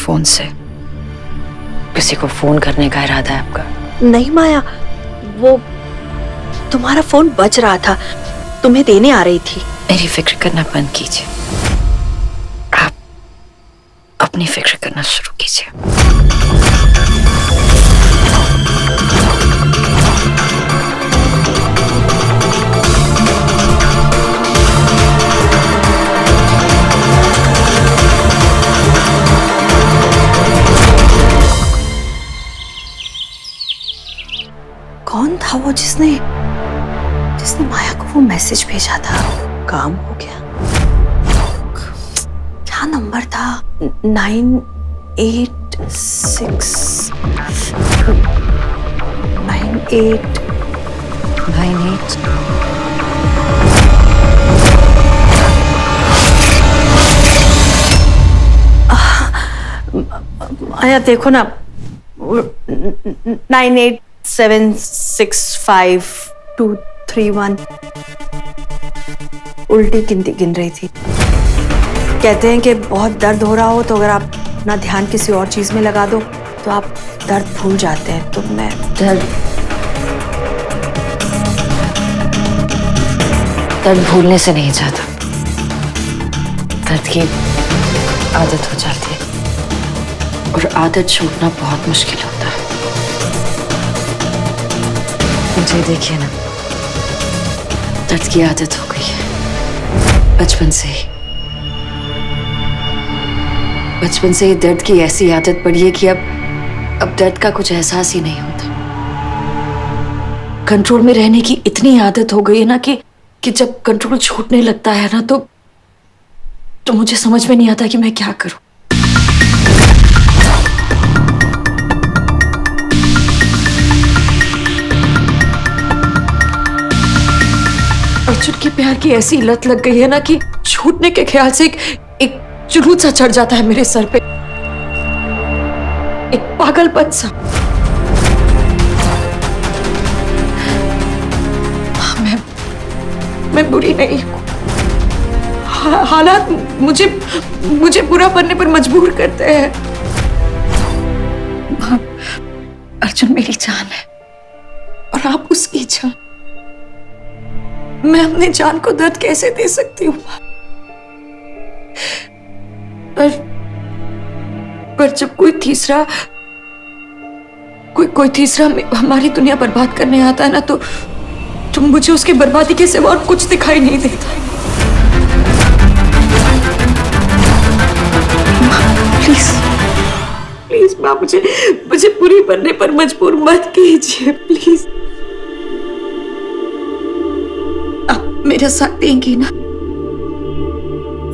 Phone से? किसी को फोन करने का इरादा है आपका? नहीं माया, वो तुम्हारा फोन बज रहा था, तुम्हें देने आ रही थी। मेरी फिक्र करना बंद कीजिए, आप अपनी फिक्र करना शुरू कीजिए। कौन था वो जिसने माया को वो मैसेज भेजा था? काम हो गया। क्या नंबर था? 98 माया देखो ना, 98765231 उल्टी गिनती गिन रही थी। कहते हैं कि बहुत दर्द हो रहा हो तो अगर आप अपना ध्यान किसी और चीज में लगा दो तो आप दर्द भूल जाते हैं। तो मैं दर्द भूलने से नहीं जाता, दर्द की आदत हो जाती है और आदत छूटना बहुत मुश्किल होता है। मुझे देखिए ना, दर्द की आदत हो गई है बचपन से ही। बचपन से ही दर्द की ऐसी आदत पड़ी है कि अब दर्द का कुछ एहसास ही नहीं होता। कंट्रोल में रहने की इतनी आदत हो गई है ना कि जब कंट्रोल छूटने लगता है ना तो मुझे समझ में नहीं आता कि मैं क्या करूं। अर्जुन के प्यार की ऐसी लत लग गई है ना कि छूटने के ख्याल से एक जुनून सा चढ़ जाता है मेरे सर पे, एक पागलपन सा। मैं बुरी नहीं हूं, हालात मुझे बुरा बनने पर मजबूर करते हैं। अर्जुन मेरी जान है और आप उसकी जान। मैं अपनी जान को दर्द कैसे दे सकती हूँ? पर जब कोई तीसरा हमारी दुनिया बर्बाद करने आता है ना तो मुझे उसकी बर्बादी के सिवा और कुछ दिखाई नहीं देता। प्लीज माँ, मुझे बुरी बनने पर मजबूर मत कीजिए प्लीज। आप मेरा साथ देंगी ना?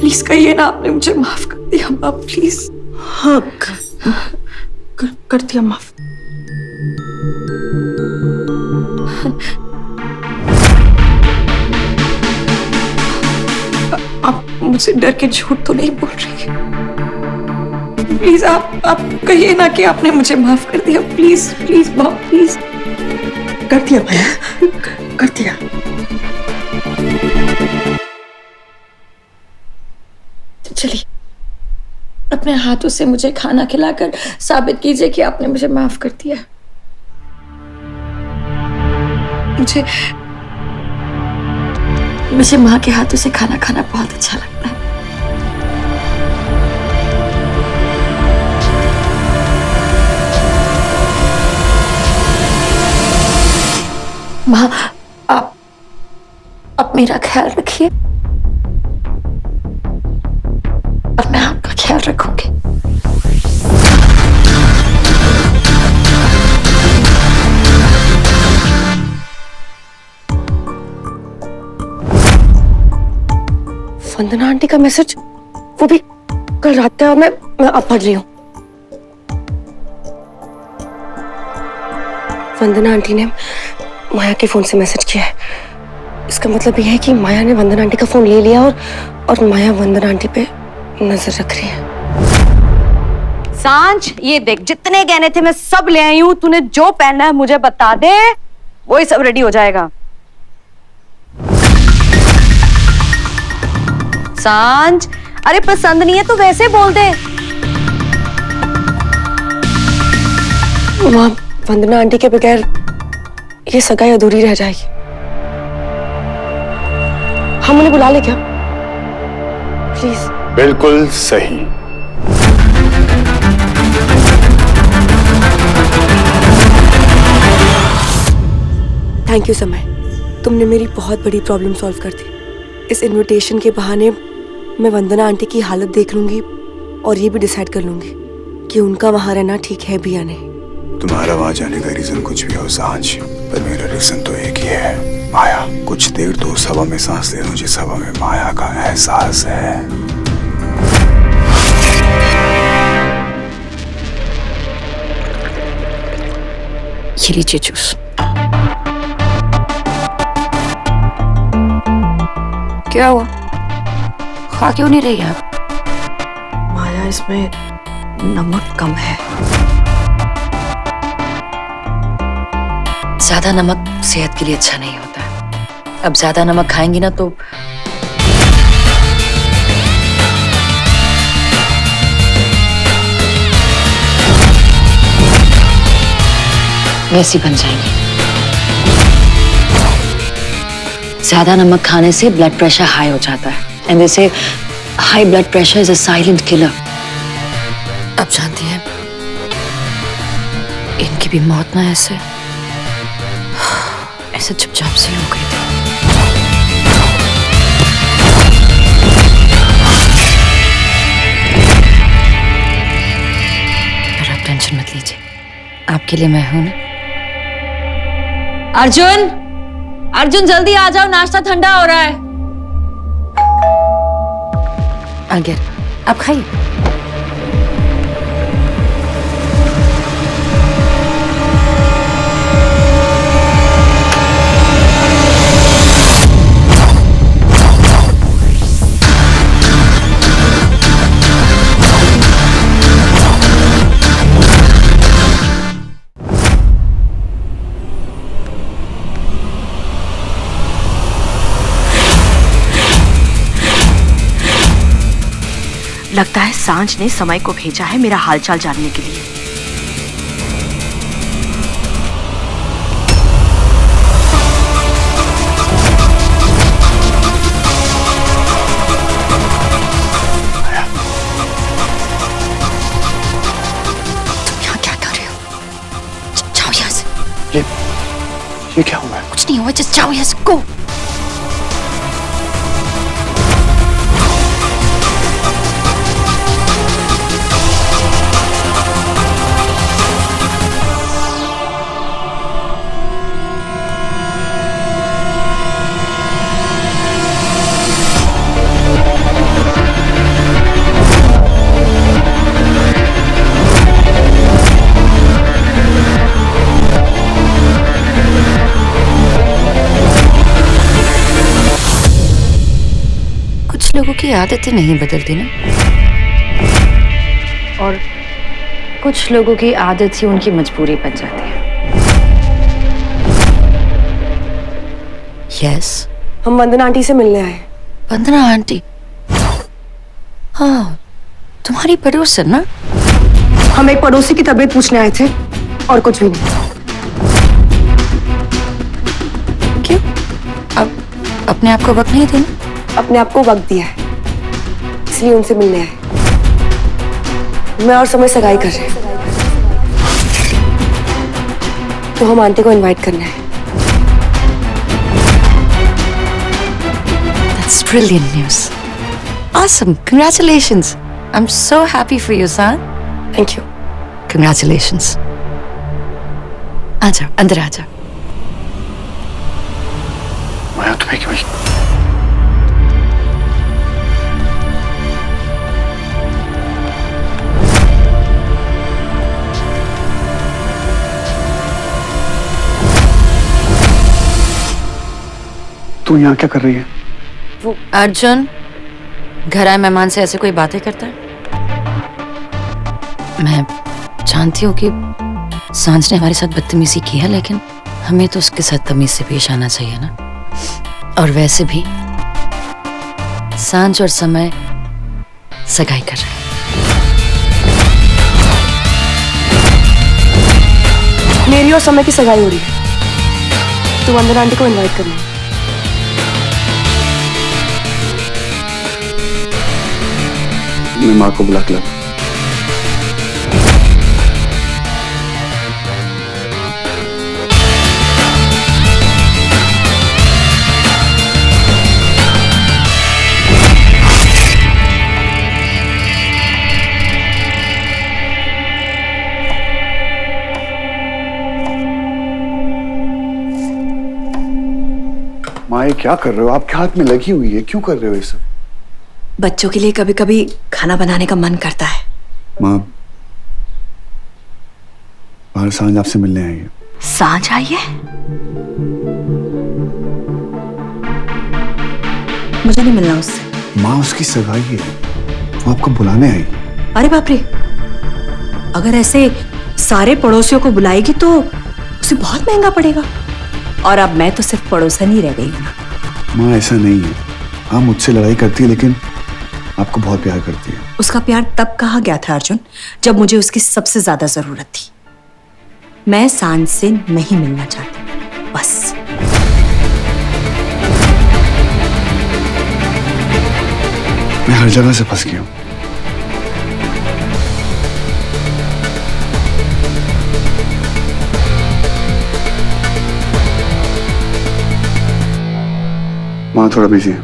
प्लीज कहिए ना आपने मुझे माफ कर दिया माँ, प्लीज। हाँ, कर दिया माफ। आप मुझसे डर के झूठ तो नहीं बोल रही? प्लीज आप कहिए ना कि आपने मुझे माफ कर दिया। प्लीज माँ, प्लीज। कर दिया भैया, कर दिया। चलिए, अपने हाथों से मुझे खाना खिलाकर साबित कीजिए कि आपने मुझे माफ कर दिया। मुझे माँ के हाथों से खाना खाना बहुत अच्छा लगता है। माँ, आप मेरा ख्याल रखिए और मैं आपका ख्याल रखूंगी। वंदना आंटी का मैसेज, वो भी कल रात का। मैं अब पढ़ रही हूँ। वंदना आंटी ने माया के फोन से मैसेज किया है। इसका मतलब यह है कि माया ने वंदना आंटी का फोन ले लिया और माया वंदना आंटी पे नजर रख रही है। सांझ, ये देख, जितने गहने थे मैं सब ले आई हूँ। तूने जो पहनना है मुझे बता दे, वही सब रेडी हो जाएगा। सांझ, अरे पसंद नहीं है तो वैसे बोल दे। माँ, वंदना आंटी के बगैर ये सगाई अधूरी रह जाएगी। हम उन्हें बुला ले क्या? प्लीज। बिल्कुल सही। थैंक यू समय, तुमने मेरी बहुत बड़ी प्रॉब्लम सॉल्व कर दी। इस इनविटेशन के बहाने मैं वंदना आंटी की हालत देख लूंगी और ये भी डिसाइड कर लूंगी कि उनका वहां रहना ठीक है भी या नहीं। तुम्हारा वहां जाने का रीजन कुछ भी हो सांझ, पर मेरा रीजन तो एक ही है, माया। कुछ देर तो उस हवा में सांस ले लूं जिस हवा में माया का एहसास है। ये लीजिए जूस। क्या हुआ, खा क्यों नहीं रही आप? माया, इसमें नमक कम है। ज्यादा नमक सेहत के लिए अच्छा नहीं होता। अब ज्यादा नमक खाएंगी ना तो वैसी बन जाएंगी। ज्यादा नमक खाने से ब्लड प्रेशर हाई हो जाता है, एंड दे से high blood pressure is a silent killer. अब जानती हैं, इनकी भी मौत ना ऐसे चुपचाप से हो गई थी। पर आप टेंशन मत लीजिए, आपके लिए मैं हूं ना। अर्जुन, अर्जुन जल्दी आ जाओ, नाश्ता ठंडा हो रहा है। आ गया, आप खाइए। लगता है सांझ ने समय को भेजा है मेरा हालचाल जानने के लिए। तुम यहाँ क्या कर रहे हो? जाओ यहाँ से। ये क्या हुआ है? कुछ नहीं हुआ, जस्ट जाओ यहाँ से, गो। लोगों की आदतें नहीं बदलती ना, और कुछ लोगों की आदत ही उनकी मजबूरी बन जाती है। यस, हम वंदना आंटी से मिलने आए। वंदना आंटी? हाँ, तुम्हारी पड़ोसन ना? हम एक पड़ोसी की तबीयत पूछने आए थे और कुछ भी नहीं। क्यों? अब अपने आप को वक्त नहीं देना? अपने आप को वक्त दिया है, इसलिए उनसे मिलने आए। मैं और समय सगाई कर रहे हैं, तो हम आंटी को इनवाइट करना है। That's brilliant news. Awesome. Congratulations. I'm so happy for you, son. Thank you. Congratulations. आ जाओ, अंदर आ जाओ। माया, तुम्हें क्यों? तू यहाँ क्या कर रही है? वो अर्जुन घर आए मेहमान से ऐसे कोई बातें करता है? मैं जानती हूँ कि सांझ ने हमारे साथ बदतमीजी की है, लेकिन हमें तो उसके साथ तमीज से पेश आना चाहिए ना। और वैसे भी सांझ और समय सगाई कर रहे हैं। मेरी और समय की सगाई हो रही है, तो वंदना आंटी को इनवाइट करनी है। मैं माँ को बुला के लाता हूं। माँ ये क्या कर रहे हो? आपके हाथ में लगी हुई है, क्यों कर रहे हो ये सब? बच्चों के लिए कभी कभी खाना बनाने का मन करता है। माँ, बाहर सांझ आपसे मिलने आई है। सांझ आई है? मुझे नहीं मिलना उससे। माँ उसकी सगाई है, वो आपको बुलाने आई। अरे बाप रे, अगर ऐसे सारे पड़ोसियों को बुलाएगी तो उसे बहुत महंगा पड़ेगा। और अब मैं तो सिर्फ पड़ोसन ही रह गई हूँ ना। माँ ऐसा नहीं है, हाँ मुझसे लड़ाई करती है लेकिन आपको बहुत प्यार करती है। उसका प्यार तब कहा गया था अर्जुन, जब मुझे उसकी सबसे ज्यादा जरूरत थी। मैं सांझ से नहीं मिलना चाहती, बस। मैं हर जगह से फंस गया हूँ। माँ थोड़ा बिजी है,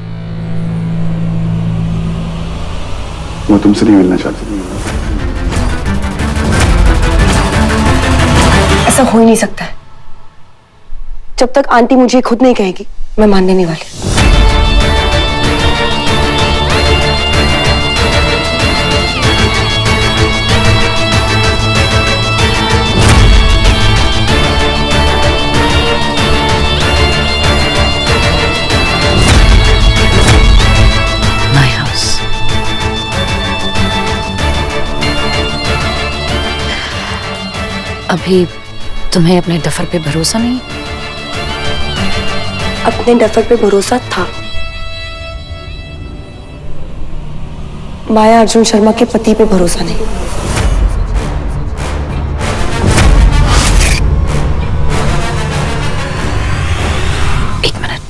वो तुमसे नहीं मिलना चाहती। ऐसा हो ही नहीं सकता है। जब तक आंटी मुझे खुद नहीं कहेगी, मैं मानने नहीं वाली। My house. अभी तुम्हें अपने डफर पे भरोसा नहीं? अपने डफर पे भरोसा था। माया अर्जुन शर्मा के पति पे भरोसा नहीं। एक मिनट।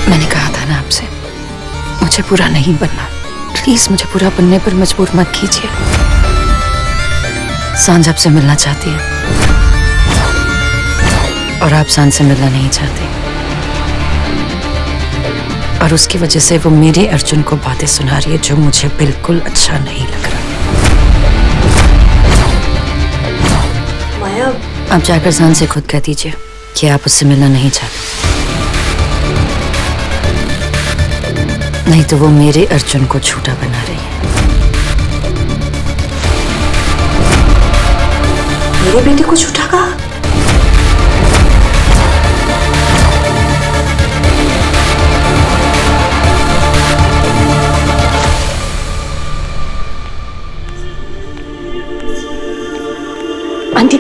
मैंने कहा था ना आपसे, मुझे बुरा नहीं बनना। प्लीज मुझे बुरा बनने पर मजबूर मत कीजिए। सांझ आपसे मिलना चाहती है और आप सांझ से मिलना नहीं चाहते, और उसकी वजह से वो मेरे अर्जुन को बातें सुना रही है जो मुझे बिल्कुल अच्छा नहीं लग रहा। माया, आप जाकर सांझ से खुद कह दीजिए कि आप उससे मिलना नहीं चाहते, नहीं तो वो मेरे अर्जुन को झूठा बना रही है। मेरे बेटे को झूठा कहा? आंटी,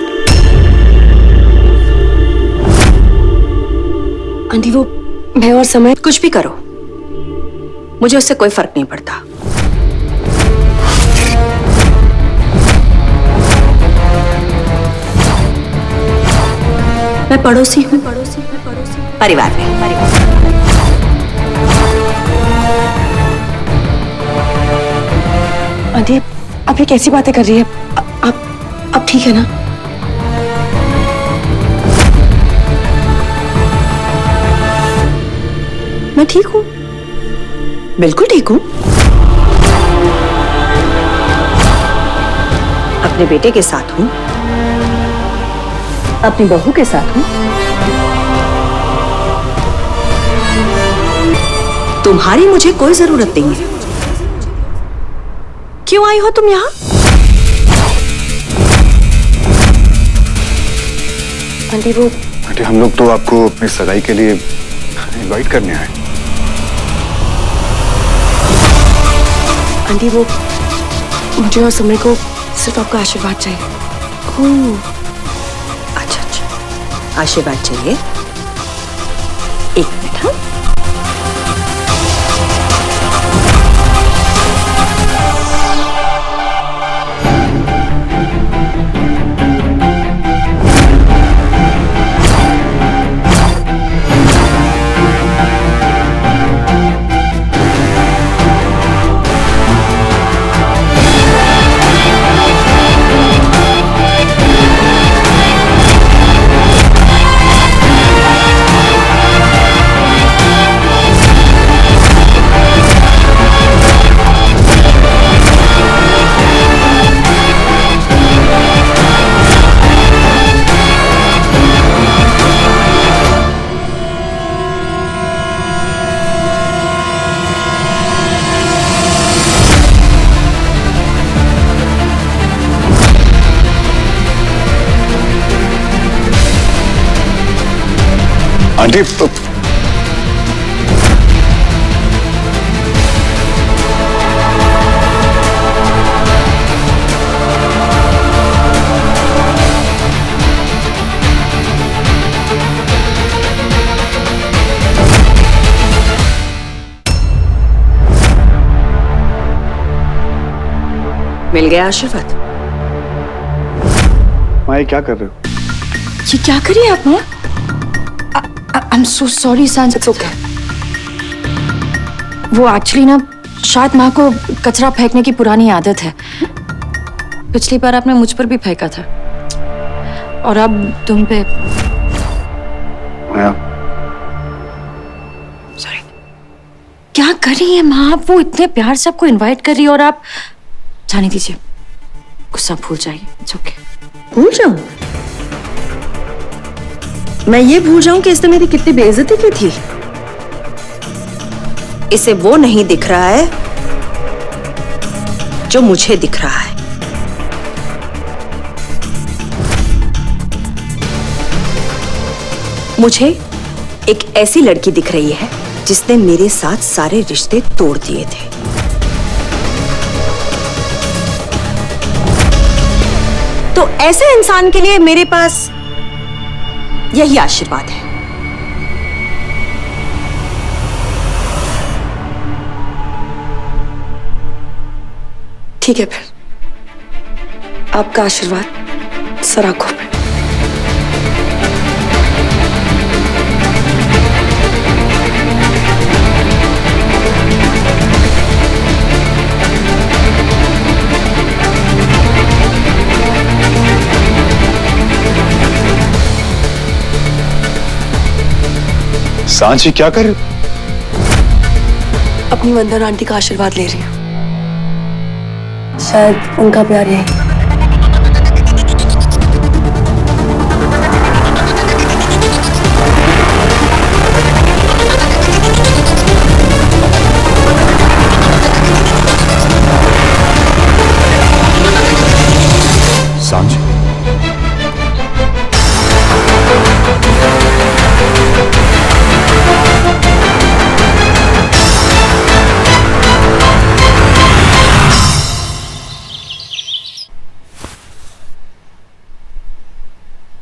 आंटी वो मैं और समय कुछ भी करो, मुझे उससे कोई फर्क नहीं पड़ता। मैं पड़ोसी हूँ, परिवार में। आंटी, आप ये कैसी बातें कर रही है? आप ठीक है ना? मैं ठीक हूँ, बिल्कुल ठीक हूँ। अपने बेटे के साथ हूँ, अपनी बहू के साथ हूँ। तुम्हारी मुझे कोई जरूरत नहीं है। क्यों आई हो तुम यहाँ? आंटी वो आंटी हम लोग तो आपको अपनी सगाई के लिए इनवाइट करने आए। आंटी वो मुझे और समय को सिर्फ आपका आशीर्वाद चाहिए। अच्छा अच्छा, आशीर्वाद चाहिए। एक मिनट। हाँ, आंटी मिल गया आशीर्वाद। माया क्या कर रहे हो? ये क्या करिए आप माँ? आई एम सो सॉरी सांझ। It's okay. वो एक्चुअली ना शायद माँ को कचरा फेंकने की पुरानी आदत है। पिछली बार आपने मुझ पर भी फेंका था और अब तुम पे। माया सॉरी। क्या कर रही है माँ आप? वो इतने प्यार से आपको इनवाइट कर रही है और आप जाने दीजिए, गुस्सा भूल जाइए। It's okay. भूल जाऊं? मैं ये भूल जाऊं कि इसने मेरी कितनी बेइज्जती की थी? इसे वो नहीं दिख रहा है जो मुझे दिख रहा है। मुझे एक ऐसी लड़की दिख रही है जिसने मेरे साथ सारे रिश्ते तोड़ दिए थे। तो ऐसे इंसान के लिए मेरे पास यही आशीर्वाद है। ठीक है फिर, आपका आशीर्वाद सर आंखों पे। सांची क्या कर रहे हो? अपनी वंदना आंटी का आशीर्वाद ले रही हूँ। शायद उनका प्यार यही। सांची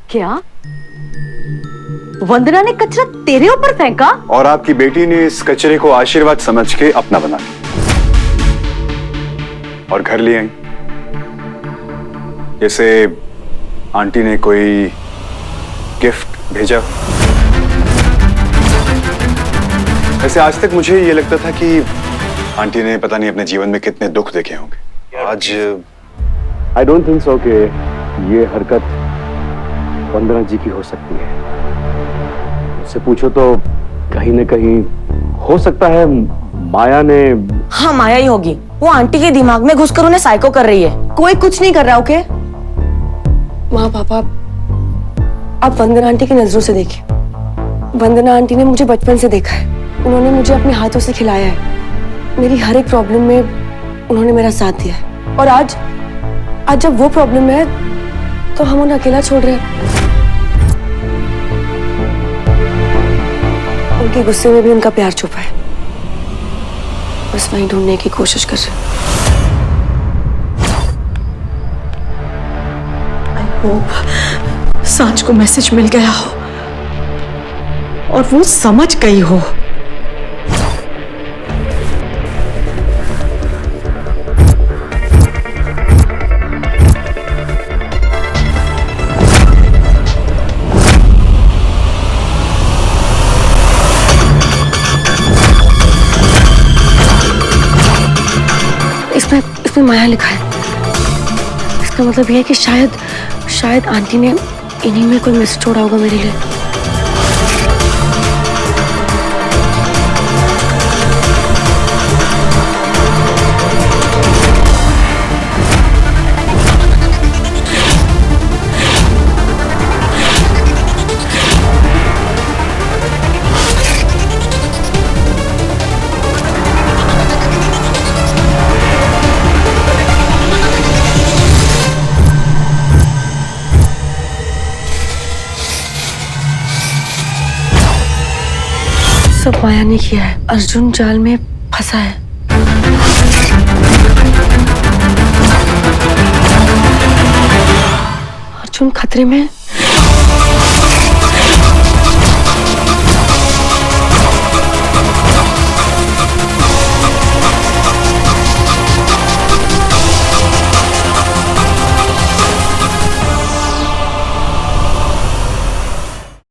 क्या वंदना ने कचरा तेरे ऊपर फेंका? और आपकी बेटी ने इस कचरे को आशीर्वाद समझ के अपना बना लिया और घर ले आई, जैसे आंटी ने कोई गिफ्ट भेजा। वैसे आज तक मुझे ये लगता था कि आंटी ने पता नहीं अपने जीवन में कितने दुख देखे होंगे। आज आई डोंट थिंक सो कि ये हरकत वंदना जी की हो सकती है। उससे पूछो तो कहीं न कहीं हो सकता है माया ने। हाँ माया ही होगी। वो आंटी के दिमाग में घुसकर उन्हें साइको कर रही है। कोई कुछ नहीं कर रहा। ओके माँ पापा, आप वंदना आंटी की नजरों से देखिए। वंदना आंटी ने मुझे बचपन से देखा है। उन्होंने मुझे अपने हाथों से खिलाया है। मेरी हर एक प्रॉब्लम में उन्होंने मेरा साथ दिया है। और आज जब वो प्रॉब्लम है तो हम उन्हें अकेला छोड़ रहे हैं। उनके गुस्से में भी उनका प्यार छुपा है, बस वही ढूंढने की कोशिश कर रही हूँ। सांच को मैसेज मिल गया हो और वो समझ गई हो। इसमें माया लिखा है। इसका मतलब यह है कि शायद आंटी ने इन्हीं में कोई मैसेज छोड़ा होगा मेरे लिए। सब माया ने किया है। अर्जुन जाल में फंसा है। अर्जुन खतरे में